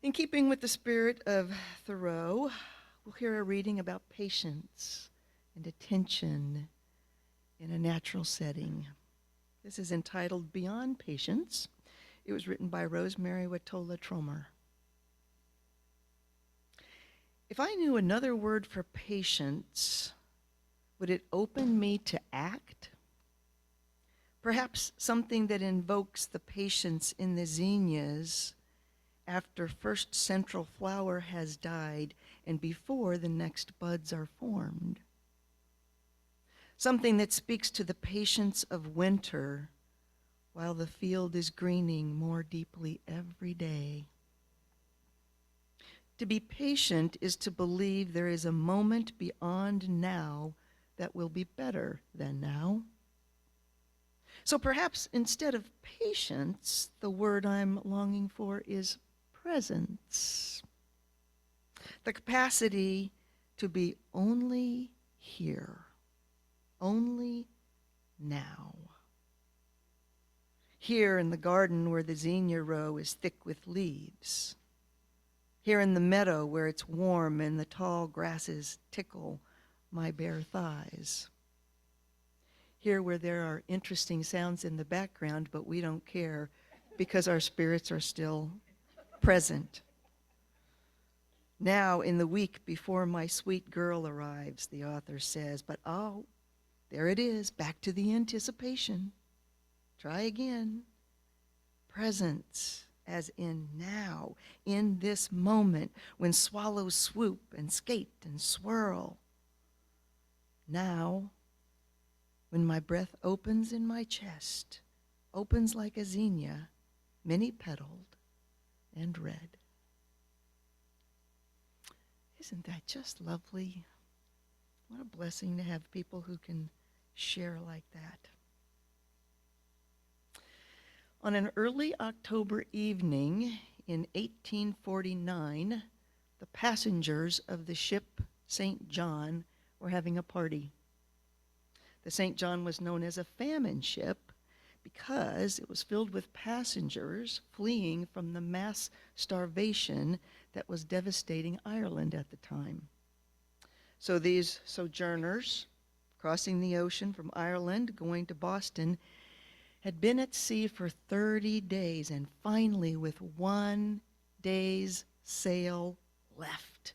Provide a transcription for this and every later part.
In keeping with the spirit of Thoreau, we'll hear a reading about patience and attention in a natural setting. This is entitled Beyond Patience. It was written by Rosemary Watola Tromer. If I knew another word for patience, would it open me to act? Perhaps something that invokes the patience in the zinnias after first central flower has died and before the next buds are formed. Something that speaks to the patience of winter while the field is greening more deeply every day. To be patient is to believe there is a moment beyond now that will be better than now. So perhaps instead of patience, the word I'm longing for is presence. The capacity to be only here, only now. Here in the garden where the zinnia row is thick with leaves. Here in the meadow where it's warm and the tall grasses tickle my bare thighs. Here where there are interesting sounds in the background, but we don't care because our spirits are still present. Now, in the week before my sweet girl arrives, the author says, but oh, there it is, back to the anticipation. Try again. Presence, as in now, in this moment, when swallows swoop and skate and swirl. Now, when my breath opens in my chest, opens like a zinnia, many-petaled and red. Isn't that just lovely? What a blessing to have people who can share like that. On an early October evening in 1849, the passengers of the ship St. John were having a party. The St. John was known as a famine ship because it was filled with passengers fleeing from the mass starvation that was devastating Ireland at the time. So these sojourners crossing the ocean from Ireland, going to Boston, had been at sea for 30 days, and finally, with 1 day's sail left,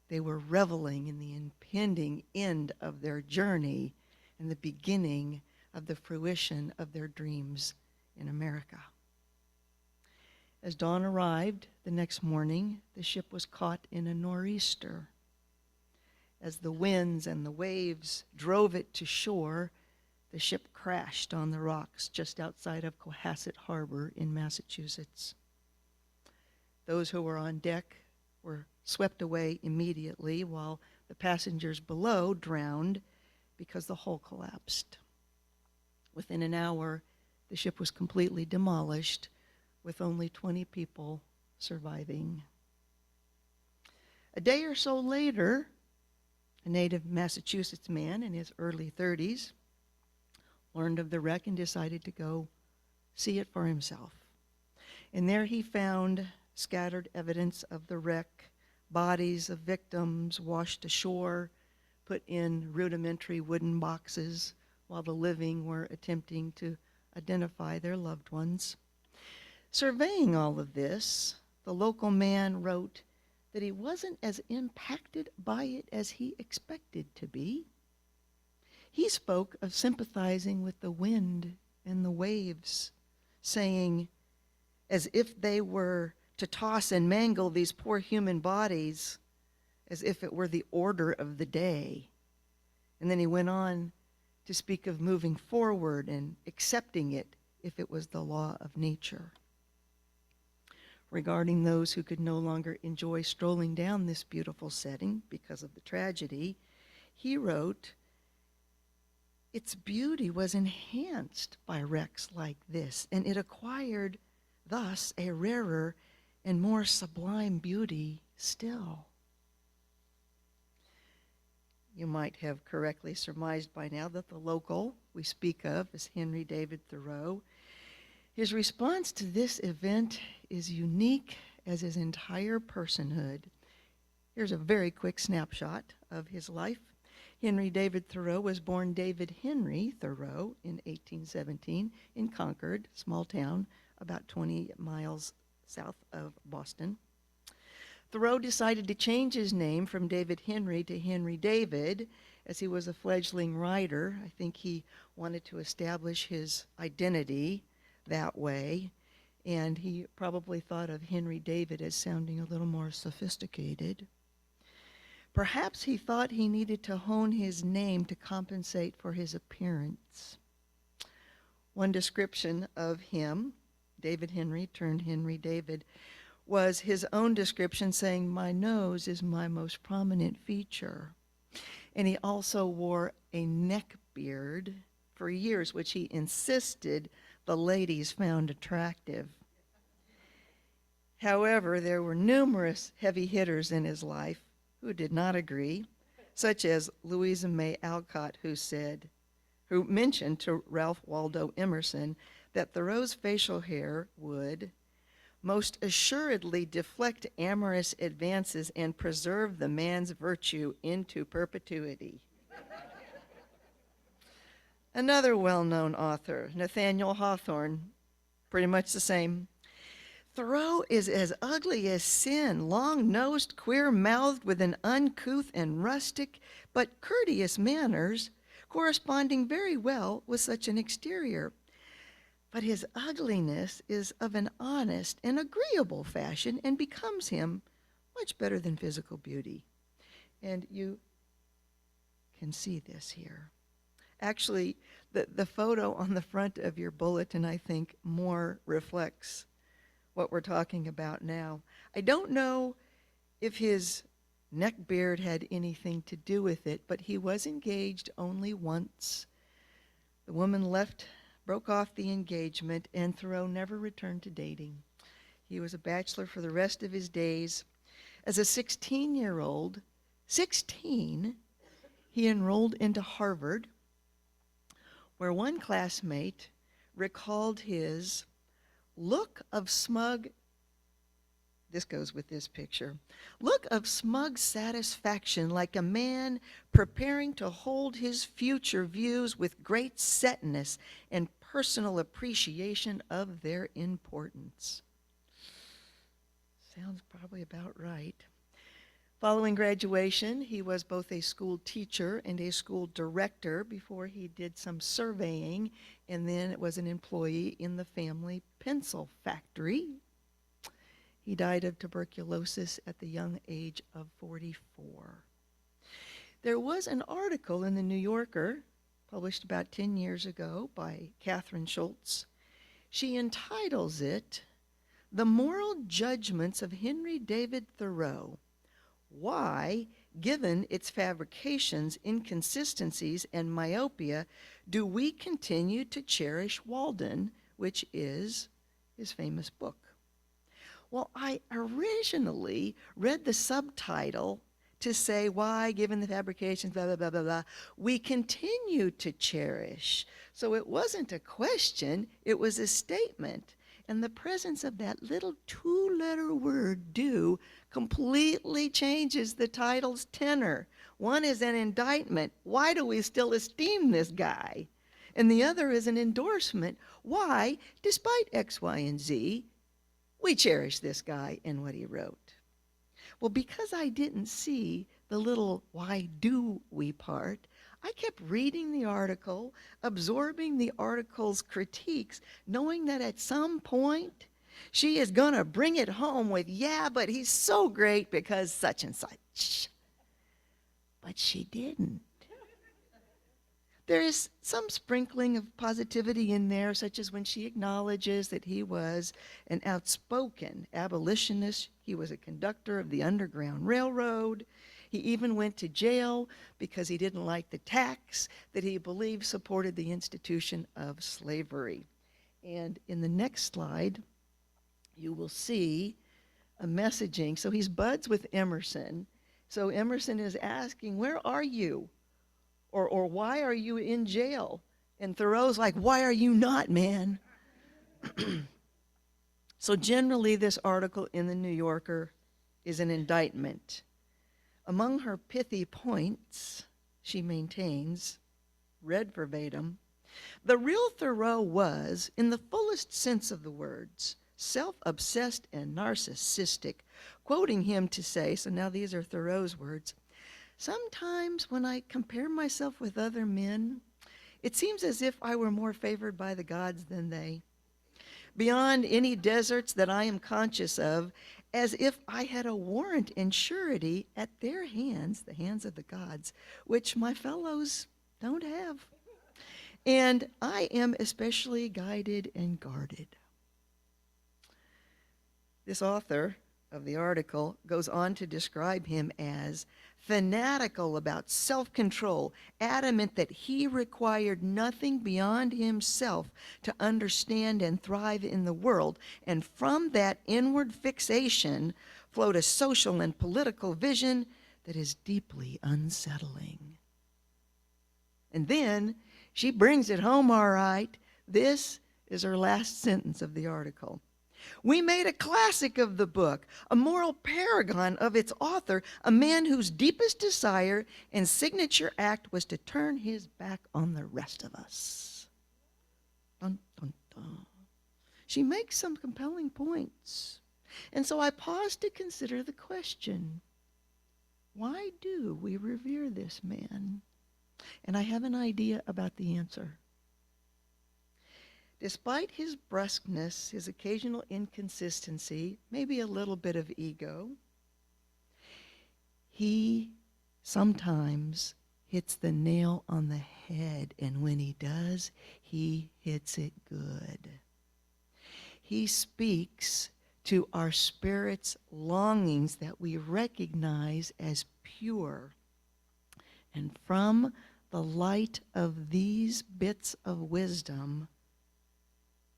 they were reveling in the impending end of their journey and the beginning of the fruition of their dreams in America. As dawn arrived the next morning, the ship was caught in a nor'easter. As the winds and the waves drove it to shore, the ship crashed on the rocks just outside of Cohasset Harbor in Massachusetts. Those who were on deck were swept away immediately, while the passengers below drowned because the hull collapsed. Within an hour, the ship was completely demolished, with only 20 people surviving. A day or so later, a native Massachusetts man in his early 30s learned of the wreck and decided to go see it for himself. And there he found scattered evidence of the wreck, bodies of victims washed ashore, put in rudimentary wooden boxes while the living were attempting to identify their loved ones. Surveying all of this, the local man wrote that he wasn't as impacted by it as he expected to be. He spoke of sympathizing with the wind and the waves, saying, as if they were to toss and mangle these poor human bodies, as if it were the order of the day. And then he went on to speak of moving forward and accepting it if it was the law of nature. Regarding those who could no longer enjoy strolling down this beautiful setting because of the tragedy, he wrote, its beauty was enhanced by wrecks like this, and it acquired thus a rarer and more sublime beauty still. You might have correctly surmised by now that the local we speak of is Henry David Thoreau. His response to this event is unique as his entire personhood. Here's a very quick snapshot of his life. Henry David Thoreau was born David Henry Thoreau in 1817 in Concord, small town about 20 miles south of Boston. Thoreau decided to change his name from David Henry to Henry David as he was a fledgling writer. I think he wanted to establish his identity that way, and he probably thought of Henry David as sounding a little more sophisticated. Perhaps he thought he needed to hone his name to compensate for his appearance. One description of him, David Henry turned Henry David, was his own description saying, "My nose is my most prominent feature." And he also wore a neck beard for years, which he insisted the ladies found attractive. However, there were numerous heavy hitters in his life who did not agree, such as Louisa May Alcott, who mentioned to Ralph Waldo Emerson that Thoreau's facial hair would most assuredly deflect amorous advances and preserve the man's virtue into perpetuity. Another well-known author, Nathaniel Hawthorne, pretty much the same. Thoreau is as ugly as sin, long-nosed, queer-mouthed, with an uncouth and rustic but courteous manners, corresponding very well with such an exterior. But his ugliness is of an honest and agreeable fashion and becomes him much better than physical beauty. And you can see this here. Actually, the photo on the front of your bulletin, I think, more reflects what we're talking about now. I don't know if his neck beard had anything to do with it, but he was engaged only once. The woman broke off the engagement, and Thoreau never returned to dating. He was a bachelor for the rest of his days. As a 16-year-old, 16, he enrolled into Harvard, where one classmate recalled his look of smug, this goes with this picture, look of smug satisfaction, like a man preparing to hold his future views with great setness and personal appreciation of their importance. Sounds probably about right. Following graduation, he was both a school teacher and a school director before he did some surveying, and then was an employee in the family pencil factory. He died of tuberculosis at the young age of 44. There was an article in the New Yorker, published about 10 years ago by Catherine Schultz. She entitles it, "The Moral Judgments of Henry David Thoreau. Why, given its fabrications, inconsistencies, and myopia, do we continue to cherish Walden," which is his famous book. Well, I originally read the subtitle to say, "Why, given the fabrications, blah, blah, blah, blah, blah, we continue to cherish." So it wasn't a question, it was a statement. And the presence of that little two-letter word, "do," completely changes the title's tenor. One is an indictment. Why do we still esteem this guy? And the other is an endorsement. Why, despite X, Y, and Z, we cherish this guy and what he wrote. Well, because I didn't see the little "why do we" part, I kept reading the article, absorbing the article's critiques, knowing that at some point she is going to bring it home with, "Yeah, but he's so great because such and such." But she didn't. There is some sprinkling of positivity in there, such as when she acknowledges that he was an outspoken abolitionist. He was a conductor of the Underground Railroad. He even went to jail because he didn't like the tax that he believed supported the institution of slavery. And in the next slide, you will see a messaging. So he's buds with Emerson. So Emerson is asking, "Where are you?" Or "Why are you in jail?" And Thoreau's like, "Why are you not, man?" So generally, this article in the New Yorker is an indictment. Among her pithy points, she maintains, read verbatim, the real Thoreau was, in the fullest sense of the words, self-obsessed and narcissistic, quoting him to say, so now these are Thoreau's words, sometimes when I compare myself with other men, it seems as if I were more favored by the gods than they. Beyond any deserts that I am conscious of, as if I had a warrant and surety at their hands, the hands of the gods, which my fellows don't have. And I am especially guided and guarded. This author of the article goes on to describe him as fanatical about self-control, adamant that he required nothing beyond himself to understand and thrive in the world, and from that inward fixation flowed a social and political vision that is deeply unsettling. And then she brings it home all right. This is her last sentence of the article. We made a classic of the book, a moral paragon of its author, a man whose deepest desire and signature act was to turn his back on the rest of us. Dun, dun, dun. She makes some compelling points. And so I pause to consider the question, why do we revere this man? And I have an idea about the answer. Despite his brusqueness, his occasional inconsistency, maybe a little bit of ego, he sometimes hits the nail on the head, and when he does, he hits it good. He speaks to our spirit's longings that we recognize as pure. And from the light of these bits of wisdom,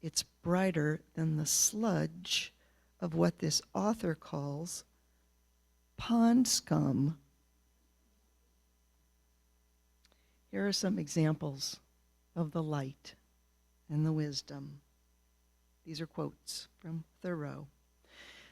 it's brighter than the sludge of what this author calls pond scum. Here are some examples of the light and the wisdom. These are quotes from Thoreau.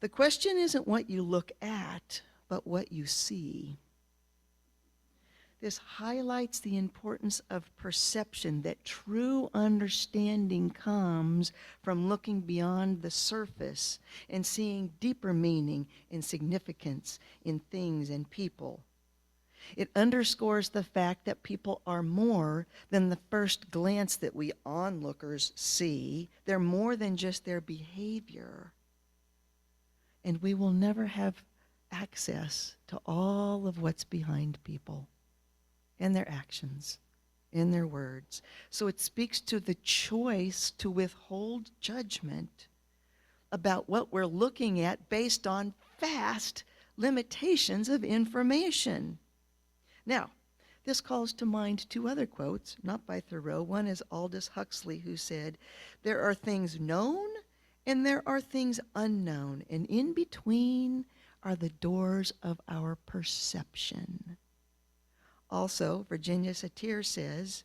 The question isn't what you look at, but what you see. This highlights the importance of perception, that true understanding comes from looking beyond the surface and seeing deeper meaning and significance in things and people. It underscores the fact that people are more than the first glance that we onlookers see. They're more than just their behavior. And we will never have access to all of what's behind people and their actions, in their words. So it speaks to the choice to withhold judgment about what we're looking at based on vast limitations of information. Now, this calls to mind two other quotes, not by Thoreau. One is Aldous Huxley, who said, there are things known and there are things unknown, and in between are the doors of our perception. Also, Virginia Satir says,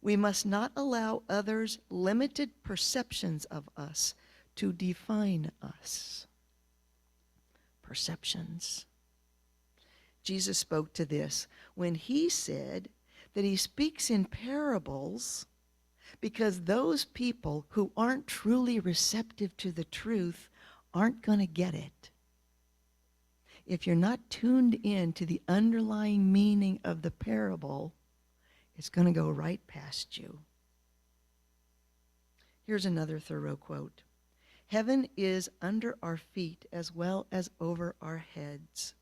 we must not allow others' limited perceptions of us to define us. Perceptions. Jesus spoke to this when he said that he speaks in parables because those people who aren't truly receptive to the truth aren't going to get it. If you're not tuned in to the underlying meaning of the parable, it's going to go right past you. Here's another Thoreau quote. Heaven is under our feet as well as over our heads.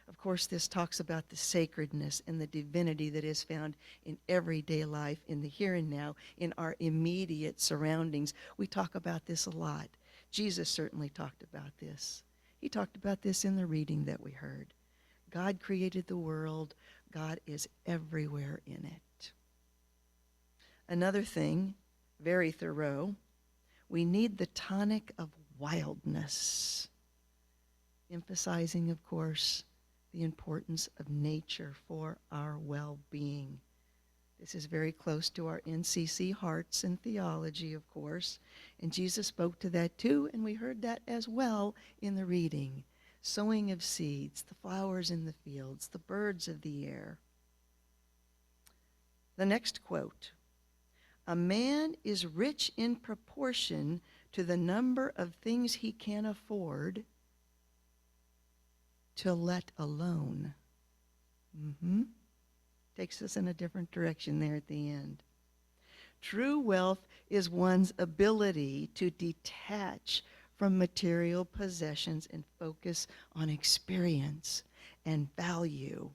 Of course, this talks about the sacredness and the divinity that is found in everyday life, in the here and now, in our immediate surroundings. We talk about this a lot. Jesus certainly talked about this. He talked about this in the reading that we heard. God created the world. God is everywhere in it. Another thing, very Thoreau, we need the tonic of wildness, emphasizing, of course, the importance of nature for our well-being. This is very close to our NCC hearts and theology, of course. And Jesus spoke to that too, and we heard that as well in the reading. Sowing of seeds, the flowers in the fields, the birds of the air. The next quote. A man is rich in proportion to the number of things he can afford to let alone. Takes us in a different direction there at the end. True wealth is one's ability to detach from material possessions and focus on experience and value.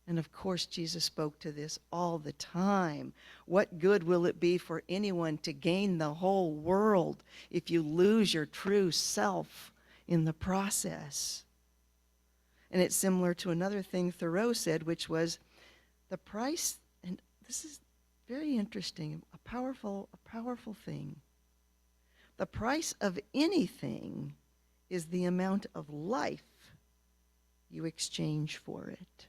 And of course, Jesus spoke to this all the time. What good will it be for anyone to gain the whole world if you lose your true self in the process? And it's similar to another thing Thoreau said, which was the price, and this is very interesting, a powerful thing. The price of anything is the amount of life you exchange for it.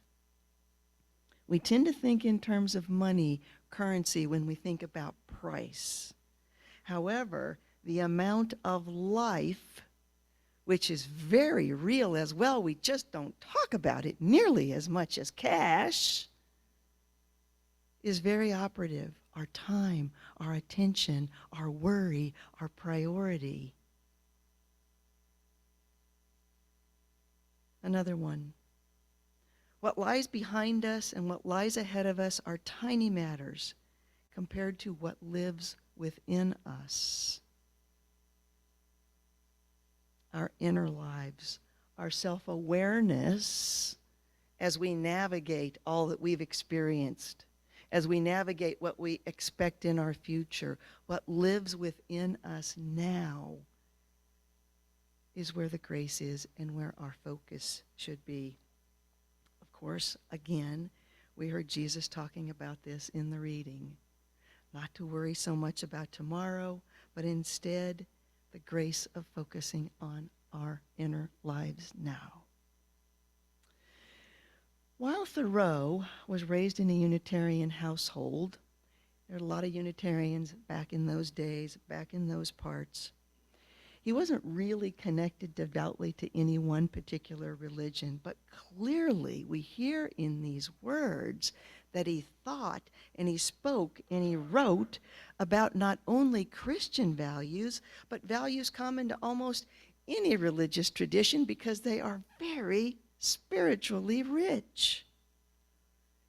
We tend to think in terms of money, currency, when we think about price. However, the amount of life, which is very real as well, we just don't talk about it nearly as much as cash, is very operative. Our time, our attention, our worry, our priority. Another one. What lies behind us and what lies ahead of us are tiny matters compared to what lives within us. Our inner lives, our self-awareness as we navigate all that we've experienced, as we navigate what we expect in our future, what lives within us now is where the grace is and where our focus should be. Of course, again, we heard Jesus talking about this in the reading. Not to worry so much about tomorrow, but instead the grace of focusing on our inner lives now. While Thoreau was raised in a Unitarian household, there are a lot of Unitarians back in those days, back in those parts. He wasn't really connected devoutly to any one particular religion, but clearly we hear in these words that he thought and he spoke and he wrote about not only Christian values, but values common to almost any religious tradition because they are very spiritually rich.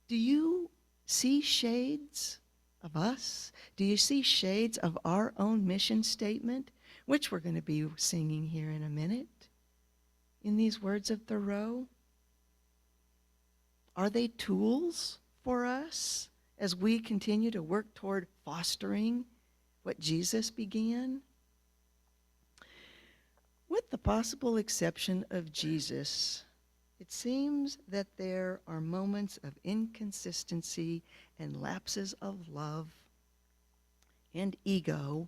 Do you see shades of us? Do you see shades of our own mission statement, which we're going to be singing here in a minute, in these words of Thoreau? Are they tools for us as we continue to work toward fostering what Jesus began? With the possible exception of Jesus, it seems that there are moments of inconsistency and lapses of love and ego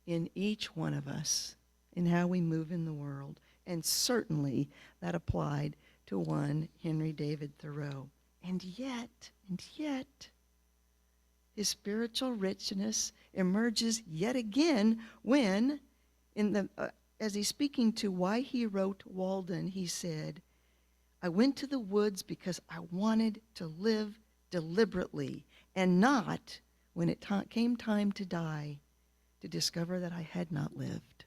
in each one of us in how we move in the world. And certainly that applied to one Henry David Thoreau. And yet, his spiritual richness emerges yet again when, as he's speaking to why he wrote Walden, he said, I went to the woods because I wanted to live deliberately and not, when it came time to die, to discover that I had not lived.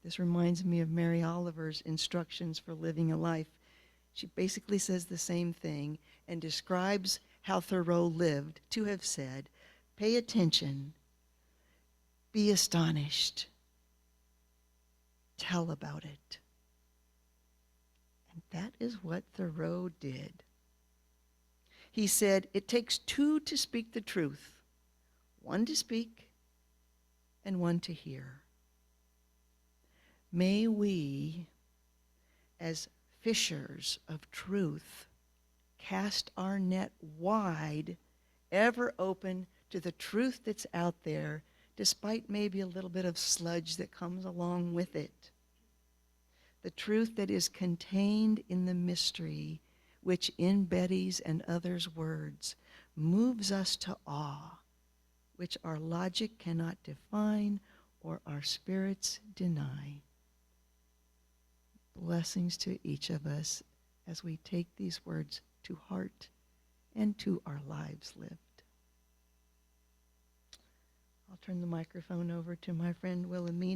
This reminds me of Mary Oliver's instructions for living a life. She basically says the same thing and describes how Thoreau lived to have said, pay attention, be astonished, tell about it. And that is what Thoreau did. He said, it takes two to speak the truth, one to speak and one to hear. May we, as fishers of truth, cast our net wide, ever open to the truth that's out there, despite maybe a little bit of sludge that comes along with it. The truth that is contained in the mystery, which in Betty's and others' words moves us to awe, which our logic cannot define or our spirits deny. Blessings to each of us as we take these words to heart and to our lives lived. I'll turn the microphone over to my friend Wilhelmina.